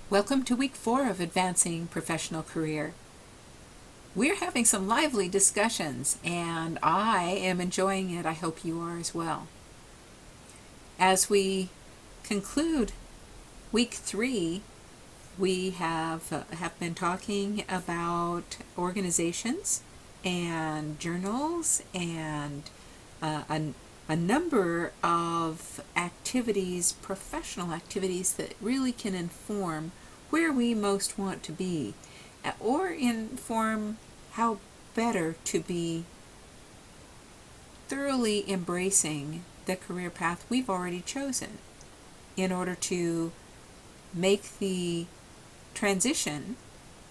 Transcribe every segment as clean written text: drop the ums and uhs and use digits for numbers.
Welcome to week 4 of Advancing Professional Career. We're having some lively discussions, and I am enjoying it. I hope you are as well. As we conclude week 3, we have been talking about organizations and journals and a number of activities, professional activities that really can inform where we most want to be or inform how better to be thoroughly embracing the career path we've already chosen in order to make the transition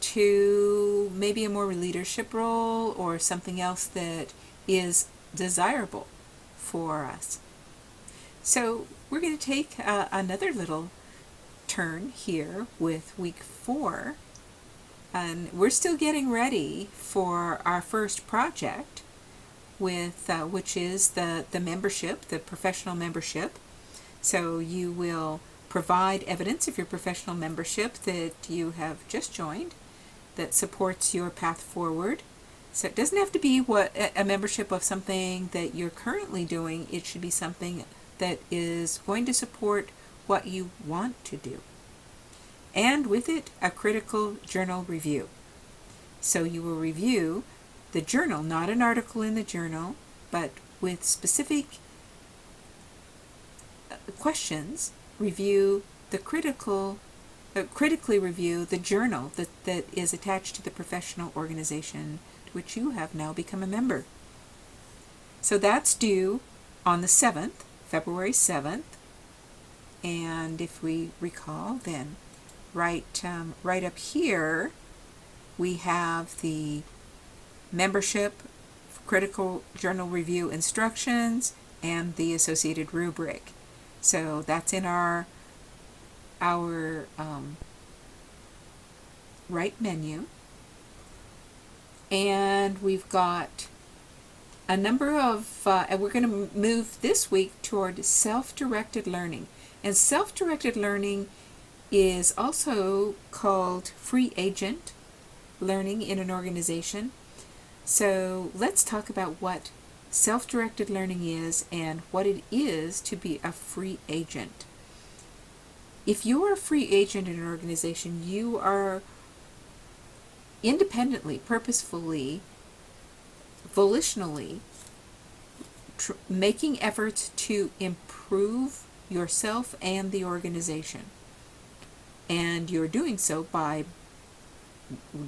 to maybe a more leadership role or something else that is desirable for us. So we're going to take another little turn here with week 4, and we're still getting ready for our first project with which is the membership, the professional membership. So you will provide evidence of your professional membership that you have just joined that supports your path forward. So it doesn't have to be a membership of something that you're currently doing. It should be something that is going to support what you want to do. And with it, a critical journal review. So you will review the journal, not an article in the journal, but with specific questions, review the critically review the journal that is attached to the professional organization to which you have now become a member. So that's due on the 7th, February 7th, and if we recall, then right up here we have the membership, critical journal review instructions, and the associated rubric. So that's in our right menu, and we've got a number of and we're going to move this week toward self-directed learning. And self-directed learning is also called free agent learning in an organization. So let's talk about what self-directed learning is and what it is to be a free agent. If you're a free agent in an organization, you are independently, purposefully, volitionally making efforts to improve yourself and the organization. And you're doing so by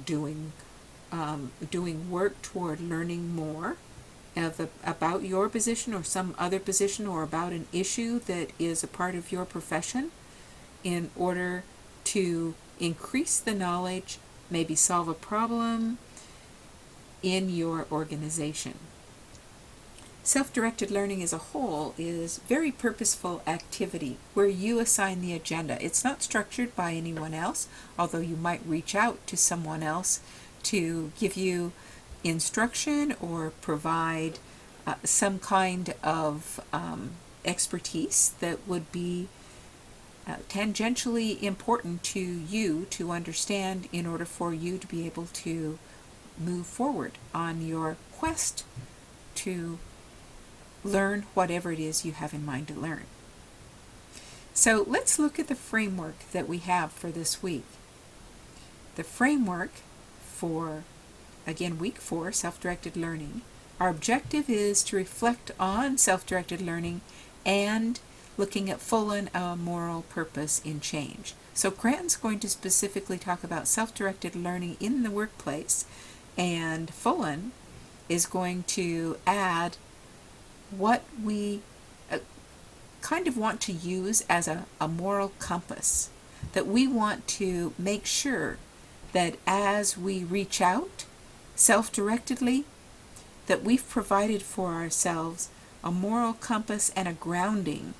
doing work toward learning more about your position or some other position or about an issue that is a part of your profession in order to increase the knowledge, maybe solve a problem in your organization. Self-directed learning as a whole is very purposeful activity where you assign the agenda. It's not structured by anyone else, although you might reach out to someone else to give you instruction or provide some kind of expertise that would be tangentially important to you to understand in order for you to be able to move forward on your quest to learn whatever it is you have in mind to learn. So let's look at the framework that we have for this week. The framework for, again, week 4, self-directed learning. Our objective is to reflect on self-directed learning and looking at full and moral purpose in change. So Cranton's going to specifically talk about self-directed learning in the workplace, and Fullen is going to add what we kind of want to use as a moral compass, that we want to make sure that as we reach out self-directedly, that we've provided for ourselves a moral compass and a grounding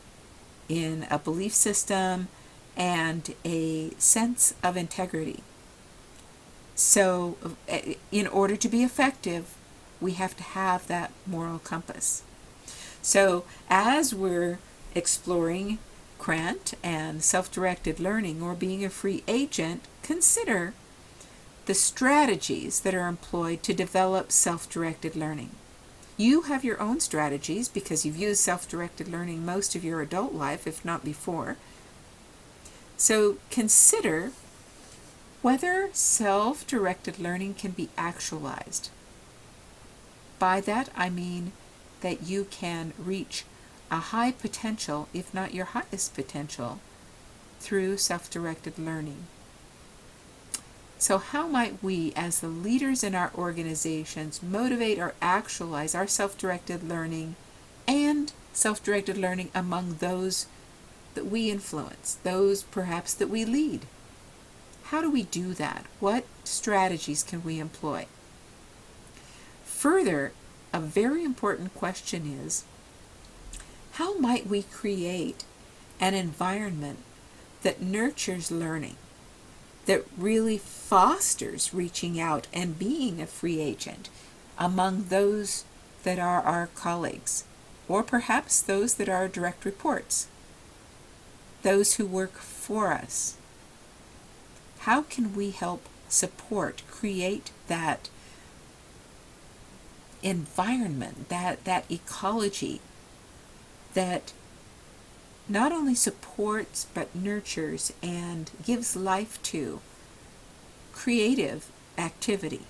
in a belief system and a sense of integrity. So in order to be effective, we have to have that moral compass. So as we're exploring Socrant and self-directed learning, or being a free agent, consider the strategies that are employed to develop self-directed learning. You have your own strategies because you've used self-directed learning most of your adult life, if not before. So consider whether self-directed learning can be actualized. By that I mean that you can reach a high potential, if not your highest potential, through self-directed learning. So how might we, as the leaders in our organizations, motivate or actualize our self-directed learning and self-directed learning among those that we influence, those perhaps that we lead? How do we do that? What strategies can we employ? Further, a very important question is, how might we create an environment that nurtures learning, that really fosters reaching out and being a free agent among those that are our colleagues, or perhaps those that are direct reports, those who work for us? How can we help support, create that environment, that ecology that not only supports but nurtures and gives life to creative activity?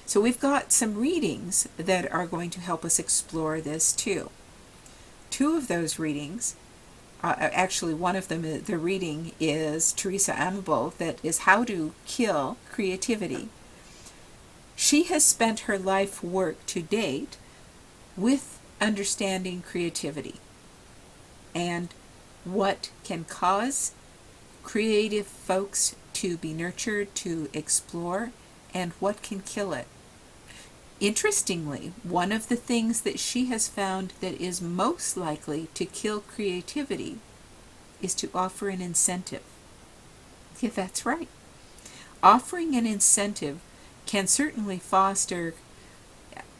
So we've got some readings that are going to help us explore this too. Two of those readings, actually one of them, the reading is Teresa Amable, that is How to Kill Creativity. She has spent her life work to date with understanding creativity and what can cause creative folks to be nurtured, to explore, and what can kill it. Interestingly, one of the things that she has found that is most likely to kill creativity is to offer an incentive. Yeah, that's right. Offering an incentive can certainly foster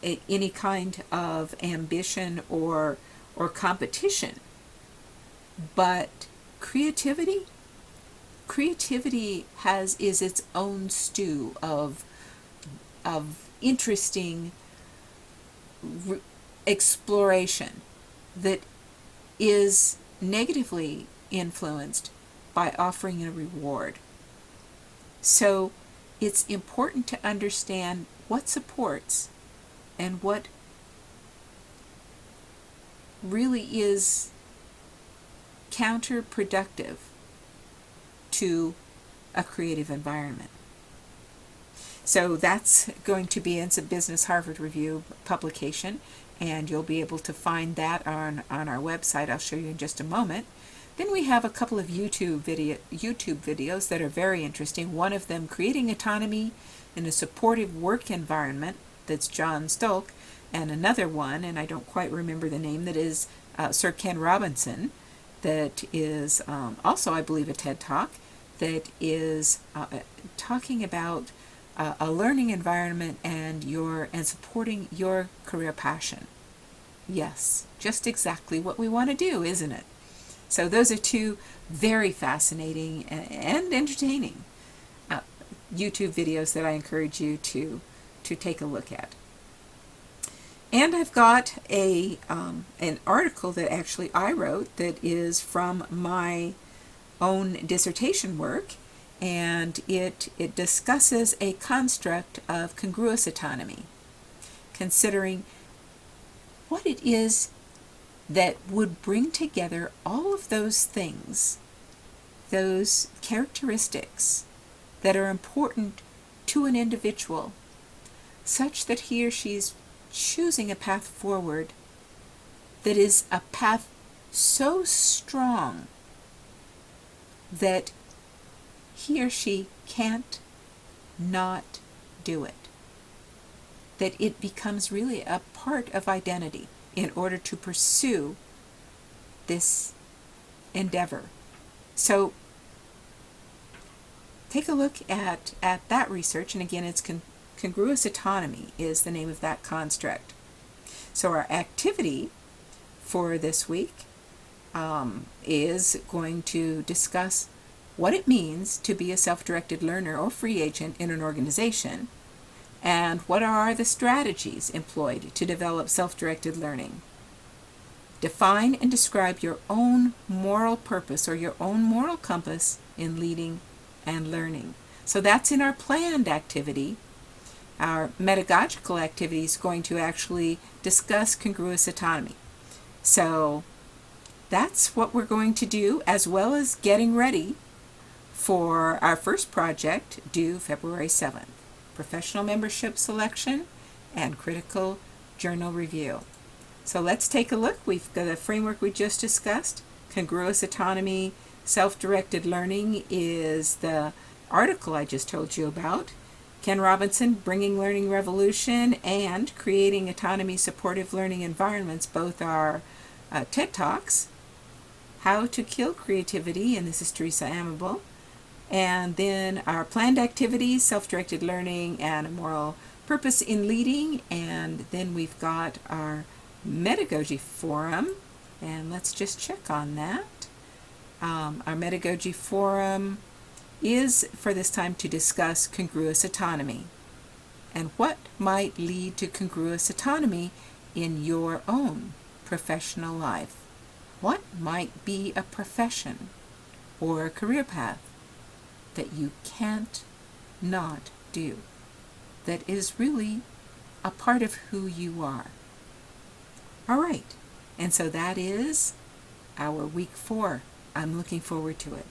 any kind of ambition or competition, but creativity is its own stew of interesting exploration that is negatively influenced by offering a reward. So it's important to understand what supports and what really is counterproductive to a creative environment. So that's going to be in some Business Harvard Review publication, and you'll be able to find that on our website. I'll show you in just a moment. Then we have a couple of YouTube videos that are very interesting. One of them, Creating Autonomy in a Supportive Work Environment, that's John Stolk, and another one, and I don't quite remember the name, that is Sir Ken Robinson, that is also, I believe, a TED Talk, that is talking about a learning environment and supporting your career passion. Yes, just exactly what we want to do, isn't it? So those are two very fascinating and entertaining YouTube videos that I encourage you to take a look at. And I've got an article that actually I wrote that is from my own dissertation work, and it discusses a construct of congruous autonomy, considering what it is that would bring together all of those things, those characteristics that are important to an individual, such that he or she is choosing a path forward that is a path so strong that he or she can't not do it, that it becomes really a part of identity in order to pursue this endeavor. So take a look at that research, and again, it's congruous autonomy is the name of that construct. So our activity for this week, is going to discuss what it means to be a self-directed learner or free agent in an organization, and what are the strategies employed to develop self-directed learning. Define and describe your own moral purpose or your own moral compass in leading and learning. So that's in our planned activity. Our pedagogical activity is going to actually discuss congruous autonomy. So that's what we're going to do, as well as getting ready for our first project due February 7th, professional membership selection and critical journal review. So let's take a look. We've got a framework we just discussed. Congruous autonomy, self-directed learning is the article I just told you about. Ken Robinson, Bringing Learning Revolution, and Creating Autonomy Supportive Learning Environments, both are TED Talks. How to Kill Creativity, and this is Teresa Amable. And then our planned activities, self-directed learning and a moral purpose in leading. And then we've got our Pedagogy Forum, and let's just check on that. Our Pedagogy Forum is for this time to discuss congruous autonomy and what might lead to congruous autonomy in your own professional life. What might be a profession or a career path that you can't not do, that is really a part of who you are? All right, and so that is our week 4. I'm looking forward to it.